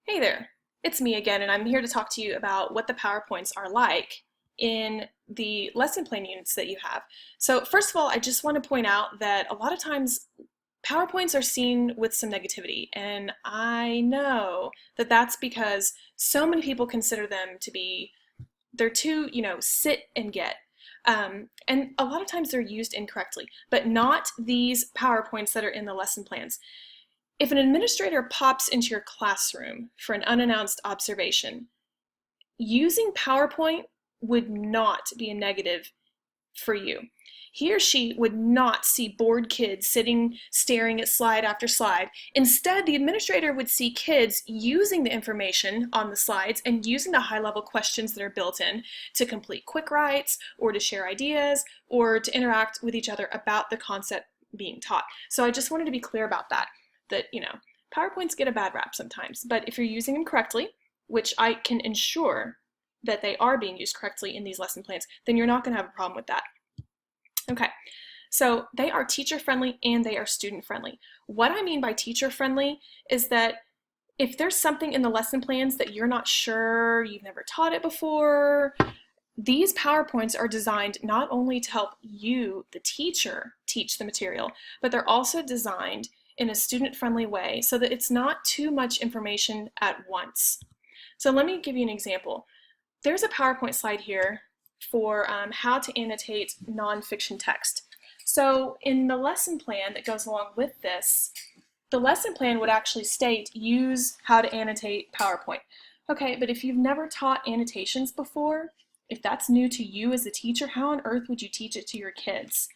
Hey there, it's me again, and I'm here to talk to you about what the PowerPoints are like in the lesson plan units that you have. So first of all, I just want to point out that a lot of times PowerPoints are seen with some negativity, and I know that that's because so many people consider them to be, they're too, sit and get. And a lot of times they're used incorrectly, but not these PowerPoints that are in the lesson plans. If an administrator pops into your classroom for an unannounced observation, using PowerPoint would not be a negative for you. He or she would not see bored kids sitting staring at slide after slide. Instead, the administrator would see kids using the information on the slides and using the high-level questions that are built in to complete quick writes or to share ideas or to interact with each other about the concept being taught. So I just wanted to be clear about that. PowerPoints get a bad rap sometimes, but if you're using them correctly, which I can ensure that they are being used correctly in these lesson plans, then you're not going to have a problem with that. Okay, so they are teacher-friendly and they are student-friendly. What I mean by teacher-friendly is that if there's something in the lesson plans that you're not sure, you've never taught it before, these PowerPoints are designed not only to help you, the teacher, teach the material, but they're also designed in a student-friendly way so that it's not too much information at once. So let me give you an example. There's a PowerPoint slide here for how to annotate nonfiction text. So in the lesson plan that goes along with this, the lesson plan would actually state, use how to annotate PowerPoint. Okay, but if you've never taught annotations before, if that's new to you as a teacher, how on earth would you teach it to your kids?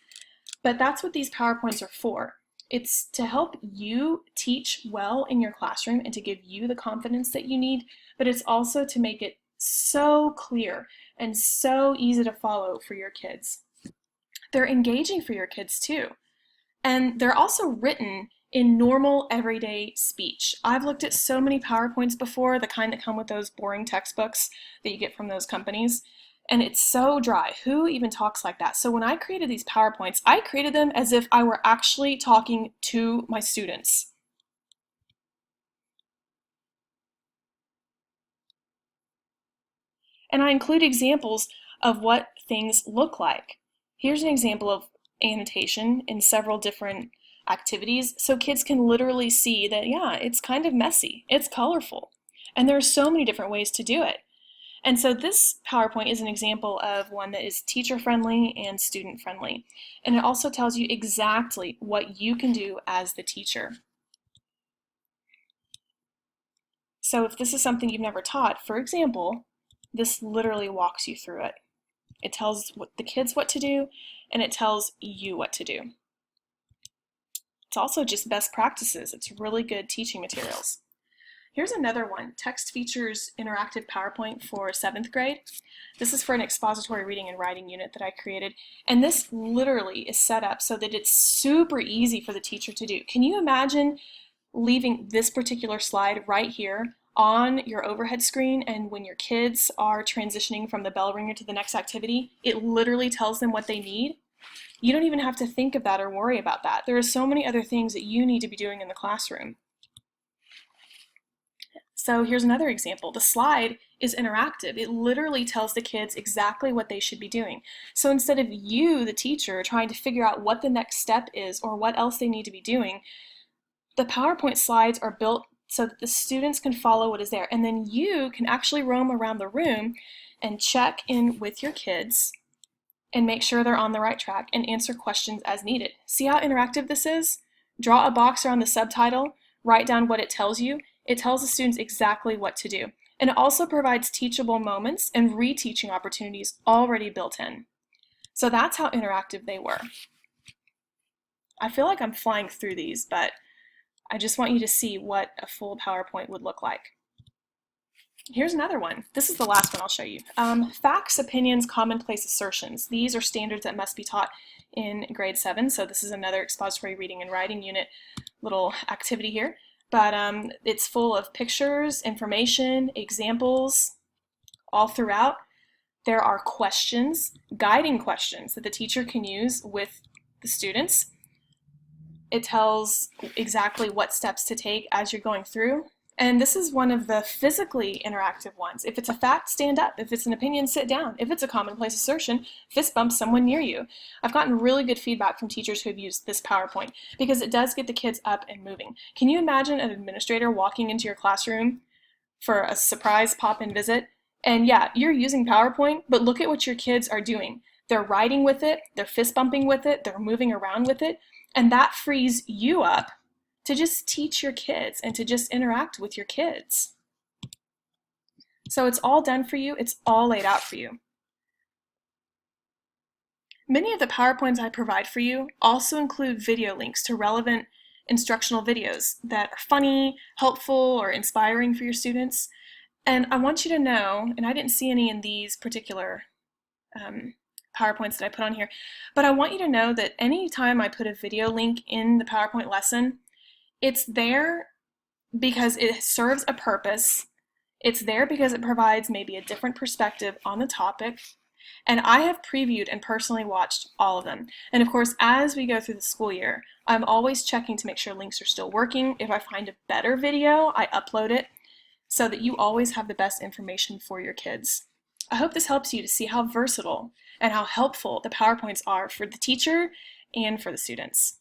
But that's what these PowerPoints are for. It's to help you teach well in your classroom and to give you the confidence that you need, but it's also to make it so clear and so easy to follow for your kids. They're engaging for your kids too. And they're also written in normal everyday speech. I've looked at so many PowerPoints before, the kind that come with those boring textbooks that you get from those companies, and it's so dry. Who even talks like that? So when I created these PowerPoints, I created them as if I were actually talking to my students. And I include examples of what things look like. Here's an example of annotation in several different activities, so kids can literally see that, yeah, it's kind of messy, it's colorful, and there are so many different ways to do it. And so this PowerPoint is an example of one that is teacher-friendly and student-friendly. And it also tells you exactly what you can do as the teacher. So if this is something you've never taught, for example, this literally walks you through it. It tells the kids what to do, and it tells you what to do. It's also just best practices. It's really good teaching materials. Here's another one, Text Features Interactive PowerPoint for 7th grade. This is for an expository reading and writing unit that I created, and this literally is set up so that it's super easy for the teacher to do. Can you imagine leaving this particular slide right here on your overhead screen, and when your kids are transitioning from the bell ringer to the next activity, it literally tells them what they need? You don't even have to think of that or worry about that. There are so many other things that you need to be doing in the classroom. So here's another example. The slide is interactive. It literally tells the kids exactly what they should be doing. So instead of you, the teacher, trying to figure out what the next step is or what else they need to be doing, the PowerPoint slides are built so that the students can follow what is there. And then you can actually roam around the room and check in with your kids and make sure they're on the right track and answer questions as needed. See how interactive this is? Draw a box around the subtitle, write down what it tells you. It tells the students exactly what to do. And it also provides teachable moments and reteaching opportunities already built in. So that's how interactive they were. I feel like I'm flying through these, but I just want you to see what a full PowerPoint would look like. Here's another one. This is the last one I'll show you. Facts, opinions, commonplace assertions. These are standards that must be taught in grade 7. So this is another expository reading and writing unit little activity here. But it's full of pictures, information, examples all throughout. There are questions, guiding questions that the teacher can use with the students. It tells exactly what steps to take as you're going through. And this is one of the physically interactive ones. If it's a fact, stand up. If it's an opinion, sit down. If it's a commonplace assertion, fist bump someone near you. I've gotten really good feedback from teachers who have used this PowerPoint because it does get the kids up and moving. Can you imagine an administrator walking into your classroom for a surprise pop-in visit? And yeah, you're using PowerPoint, but look at what your kids are doing. They're writing with it, they're fist bumping with it, they're moving around with it, and that frees you up to just teach your kids and to just interact with your kids. So it's all done for you, it's all laid out for you. Many of the PowerPoints I provide for you also include video links to relevant instructional videos that are funny, helpful, or inspiring for your students. And I want you to know, and I didn't see any in these particular PowerPoints that I put on here, but I want you to know that anytime I put a video link in the PowerPoint lesson, it's there because it serves a purpose. It's there because it provides maybe a different perspective on the topic. And I have previewed and personally watched all of them. And of course, as we go through the school year, I'm always checking to make sure links are still working. If I find a better video, I upload it so that you always have the best information for your kids. I hope this helps you to see how versatile and how helpful the PowerPoints are for the teacher and for the students.